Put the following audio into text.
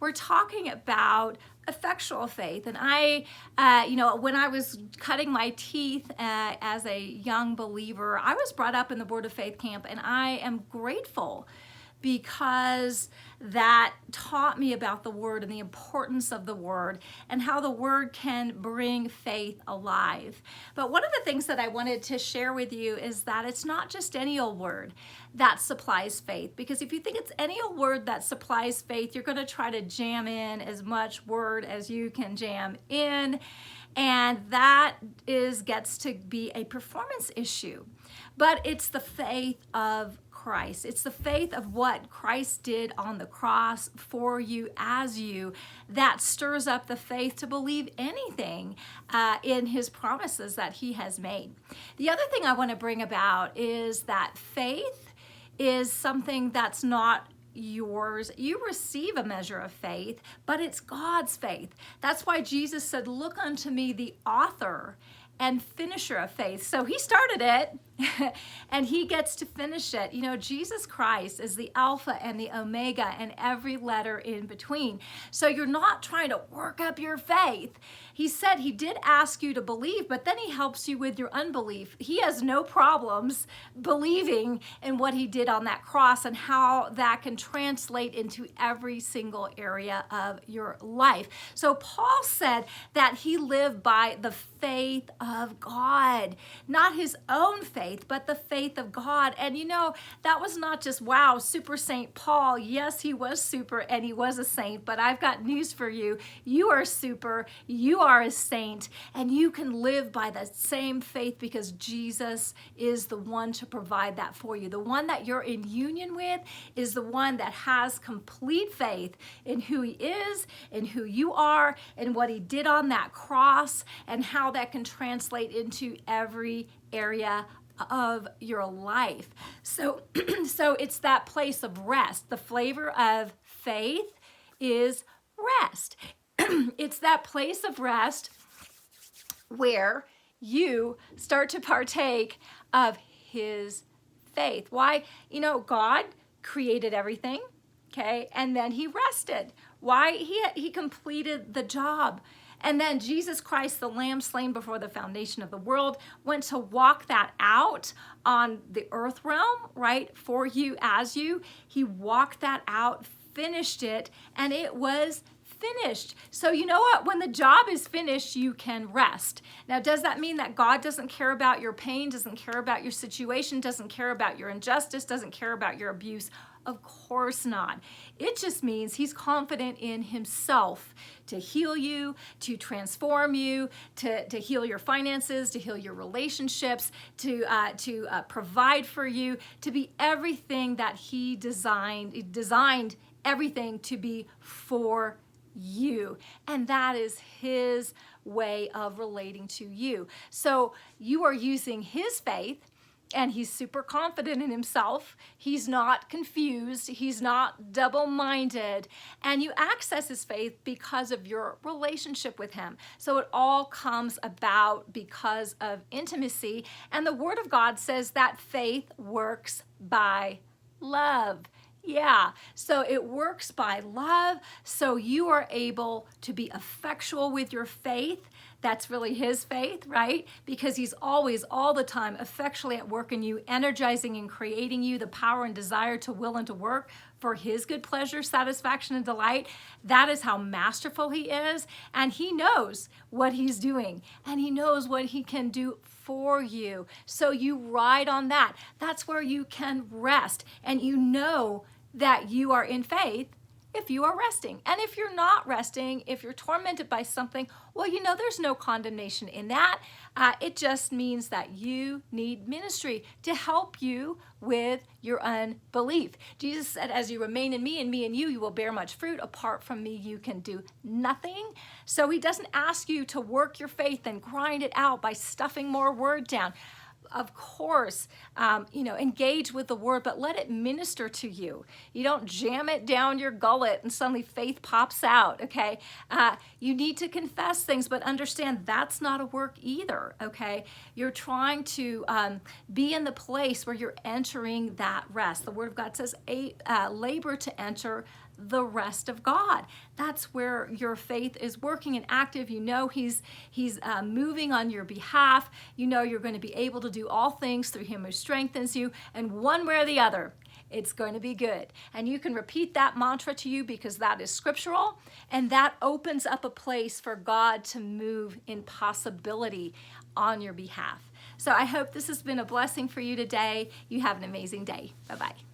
we're talking about effectual faith. And when I was cutting my teeth as a young believer, I was brought up in the Word of Faith camp, and I am grateful because that taught me about the Word and the importance of the Word and how the Word can bring faith alive. But one of the things that I wanted to share with you is that it's not just any old word that supplies faith, because if you think it's any old word that supplies faith, you're going to try to jam in as much word as you can jam in, and that gets to be a performance issue. But it's the faith of Christ. It's the faith of what Christ did on the cross for you as you that stirs up the faith to believe anything in his promises that he has made. The other thing I want to bring about is that faith is something that's not yours. You receive a measure of faith, but it's God's faith. That's why Jesus said, "Look unto me, the author and finisher of faith." So he started it and he gets to finish it. You know, Jesus Christ is the Alpha and the Omega and every letter in between. So you're not trying to work up your faith. He said he did ask you to believe, but then he helps you with your unbelief. He has no problems believing in what he did on that cross and how that can translate into every single area of your life. So Paul said that he lived by the faith of God, not his own faith, but the faith of God. And you know, that was not just, wow, super Saint Paul. Yes, he was super and he was a saint, but I've got news for you. You are super, you are a saint, and you can live by the same faith because Jesus is the one to provide that for you. The one that you're in union with is the one that has complete faith in who he is, in who you are, and what he did on that cross, and how that can translate into every area of your life. So it's that place of rest. The flavor of faith is rest. It's that place of rest where you start to partake of his faith. Why? You know, God created everything, okay? And then he rested. Why? He completed the job. And then Jesus Christ, the Lamb slain before the foundation of the world, went to walk that out on the earth realm, right? For you, as you. He walked that out, finished it, and it was finished. So you know what? When the job is finished, you can rest. Now, does that mean that God doesn't care about your pain, doesn't care about your situation, doesn't care about your injustice, doesn't care about your abuse? Of course not. It just means he's confident in himself to heal you, to transform you, to heal your finances, to heal your relationships, to provide for you, to be everything that he designed. He designed everything to be for you. And that is his way of relating to you. So you are using his faith, and he's super confident in himself. He's not confused. He's not double-minded. And you access his faith because of your relationship with him. So it all comes about because of intimacy. And the Word of God says that faith works by love. Yeah, so it works by love, so you are able to be effectual with your faith. That's really his faith, right? Because he's always, all the time, effectually at work in you, energizing and creating you the power and desire to will and to work for his good pleasure, satisfaction, and delight. That is how masterful he is, and he knows what he's doing, and he knows what he can do for you. So you ride on that. That's where you can rest, and you know that you are in faith if you are resting. And if you're not resting, if you're tormented by something, well, you know, there's no condemnation in that. It just means that you need ministry to help you with your unbelief. Jesus said, as you remain in me and me in you, you will bear much fruit. Apart from me, you can do nothing. So he doesn't ask you to work your faith and grind it out by stuffing more word down. Of course, engage with the word, but let it minister to you. You don't jam it down your gullet and suddenly faith pops out, okay? You need to confess things, but understand that's not a work either, okay? You're trying to be in the place where you're entering that rest. The Word of God says, labor to enter the rest of God. That's where your faith is working and active. You know He's moving on your behalf. You know you're going to be able to do all things through Him who strengthens you. And one way or the other, it's going to be good. And you can repeat that mantra to you because that is scriptural, and that opens up a place for God to move in possibility on your behalf. So I hope this has been a blessing for you today. You have an amazing day. Bye-bye.